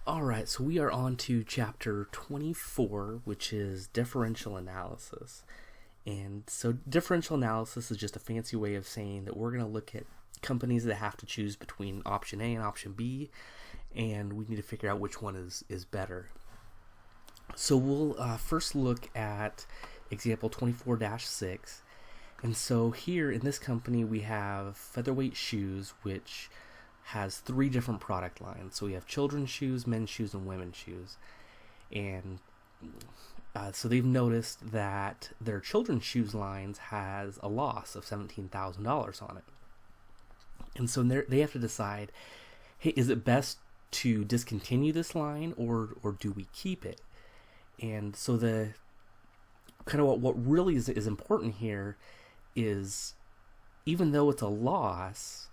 Alright, so we are on to chapter 24, which is differential analysis. And so differential analysis is just a fancy way of saying that we're going to look at companies that have to choose between option A and option B, and we need to figure out which one is better. So we'll first look at example 24-6. And so here in this company we have Featherweight Shoes, which has three different product lines. So we have children's shoes, men's shoes, and women's shoes. And so they've noticed that their children's shoes lines has a loss of $17,000 on it. And so they have to decide, hey, is it best to discontinue this line or do we keep it? And so the kind of what really is important here is, even though it's a loss,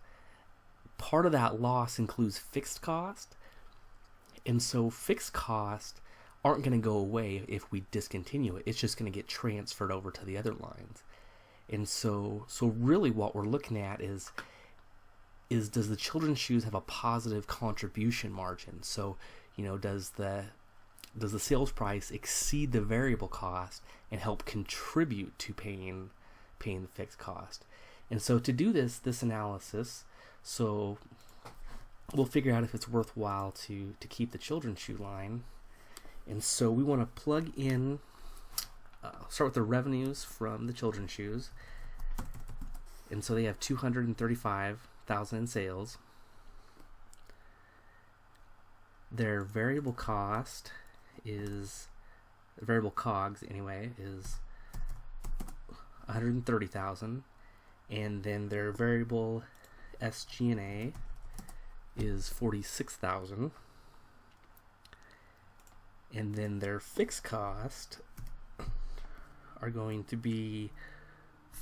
part of that loss includes fixed cost, and so fixed cost aren't going to go away if we discontinue it. It's just going to get transferred over to the other lines. And so really what we're looking at is does the children's shoes have a positive contribution margin? So, does the sales price exceed the variable cost and help contribute to paying the fixed cost? And so to do this analysis, so we'll figure out if it's worthwhile to keep the children's shoe line. And so we want to plug in, start with the revenues from the children's shoes. And so they have $235,000 in sales. Their variable COGS is $130,000, and then their variable SG&A is $46,000, and then their fixed cost are going to be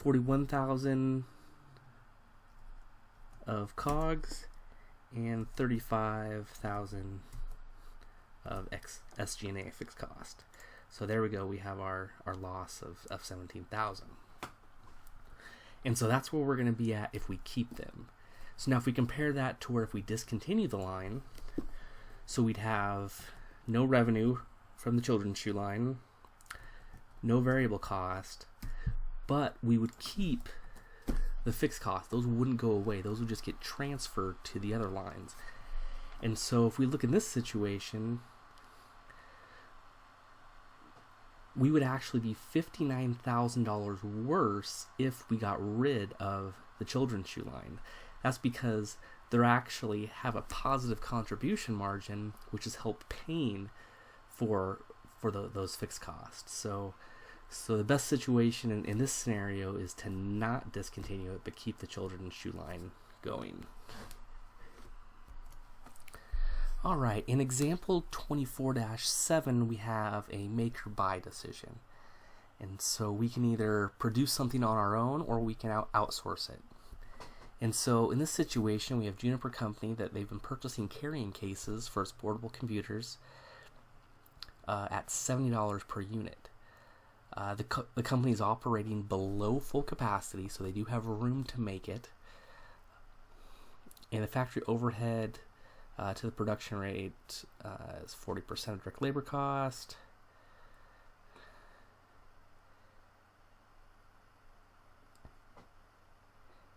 $41,000 of COGS and $35,000 of SG&A fixed cost. So there we go, we have our loss of $17,000. And so that's where we're going to be at if we keep them. So now if we compare that to where if we discontinue the line, so we'd have no revenue from the children's shoe line, no variable cost, but we would keep the fixed cost. Those wouldn't go away. Those would just get transferred to the other lines. And so if we look in this situation, we would actually be $59,000 worse if we got rid of the children's shoe line. That's because they actually have a positive contribution margin, which is help paying for those fixed costs. So the best situation in this scenario is to not discontinue it, but keep the children's shoe line going. Alright, in example 24-7, we have a make or buy decision. And so we can either produce something on our own or we can outsource it. And so in this situation, we have Juniper Company that they've been purchasing carrying cases for its portable computers at $70 per unit. The company is operating below full capacity, so they do have room to make it. And the factory overhead to the production rate is 40% of direct labor cost.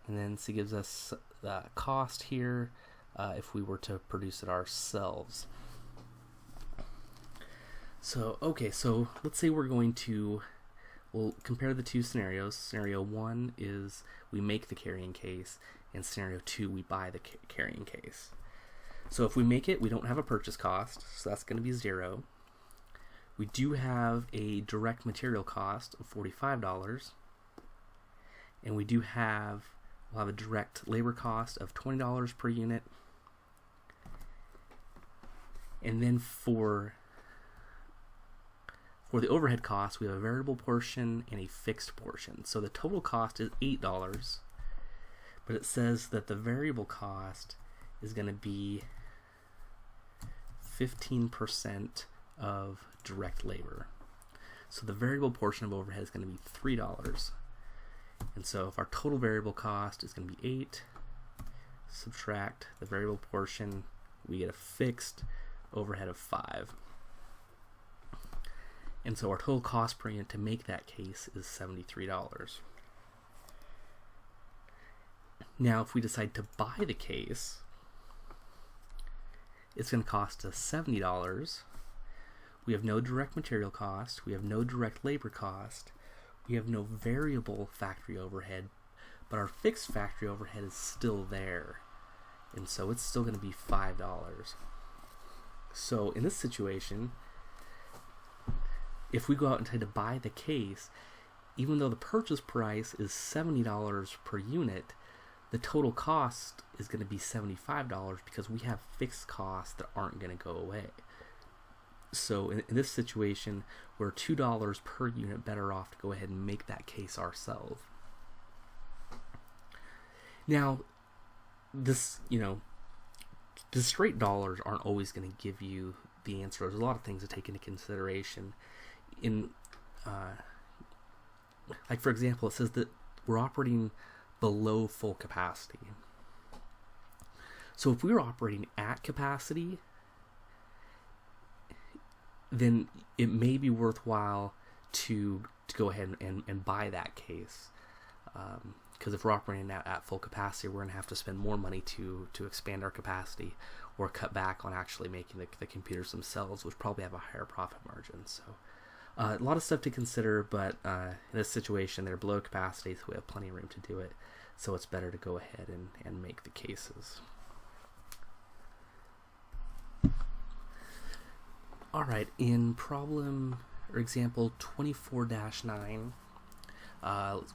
And then it gives us the cost here if we were to produce it ourselves. So, okay, so let's say we'll compare the two scenarios. Scenario 1 is we make the carrying case, and scenario 2, we buy the carrying case. So if we make it, we don't have a purchase cost, so that's going to be 0. We do have a direct material cost of $45, and we'll have a direct labor cost of $20 per unit. And then for the overhead cost, we have a variable portion and a fixed portion. So the total cost is $8, but it says that the variable cost is going to be 15% of direct labor. So the variable portion of overhead is going to be $3. And so if our total variable cost is going to be 8, subtract the variable portion, we get a fixed overhead of 5. And so our total cost per unit to make that case is $73. Now, if we decide to buy the case, it's going to cost us $70. We have no direct material cost. We have no direct labor cost. We have no variable factory overhead, but our fixed factory overhead is still there. And so it's still going to be $5. So in this situation, if we go out and try to buy the case, even though the purchase price is $70 per unit, the total cost is going to be $75 because we have fixed costs that aren't going to go away. So in this situation, we're $2 per unit better off to go ahead and make that case ourselves. Now, the straight dollars aren't always going to give you the answer. There's a lot of things to take into consideration. Like for example, it says that we're operating below full capacity. So if we were operating at capacity, then it may be worthwhile to go ahead and buy that case. Because if we're operating at full capacity, we're going to have to spend more money to expand our capacity or cut back on actually making the computers themselves, which probably have a higher profit margin. So a lot of stuff to consider, but in this situation, they're below capacity, so we have plenty of room to do it. So it's better to go ahead and make the cases. All right, in problem or example 24-9,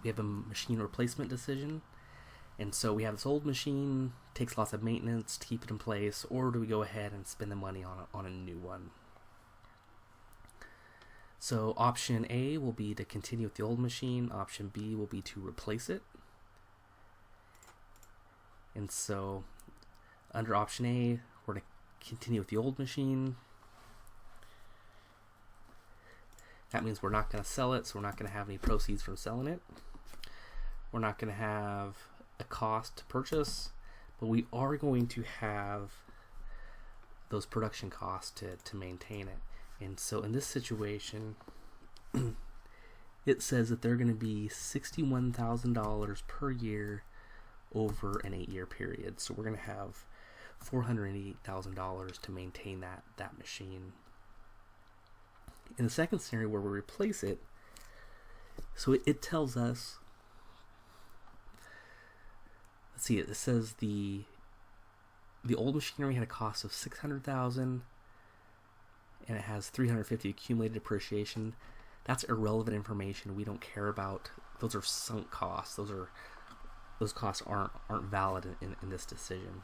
we have a machine replacement decision. And so we have this old machine, takes lots of maintenance to keep it in place, or do we go ahead and spend the money on a new one? So option A will be to continue with the old machine. Option B will be to replace it. And so under option A, we're going to continue with the old machine. That means we're not going to sell it, so we're not going to have any proceeds from selling it. We're not going to have a cost to purchase, but we are going to have those production costs to maintain it. And so in this situation, it says that they're going to be $61,000 per year over an 8-year period. So we're going to have $488,000 to maintain that machine. In the second scenario where we replace it, so it tells us, let's see, it says the old machinery had a cost of $600,000 and it has $350 accumulated depreciation. That's irrelevant information. We don't care about. Those are sunk costs. Those costs aren't valid in this decision.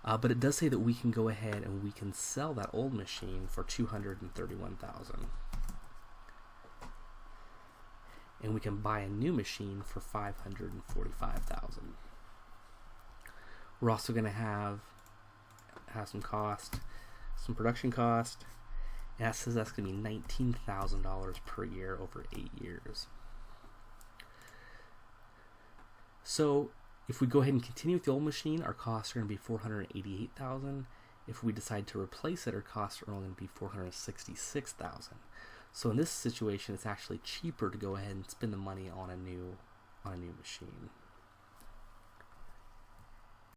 But it does say that we can go ahead and we can sell that old machine for $231,000. And we can buy a new machine for $545,000. We're also going to have some cost, some production cost. And that says that's going to be $19,000 per year over 8 years. So if we go ahead and continue with the old machine, our costs are going to be $488,000. If we decide to replace it, our costs are only going to be $466,000. So in this situation, it's actually cheaper to go ahead and spend the money on a new machine.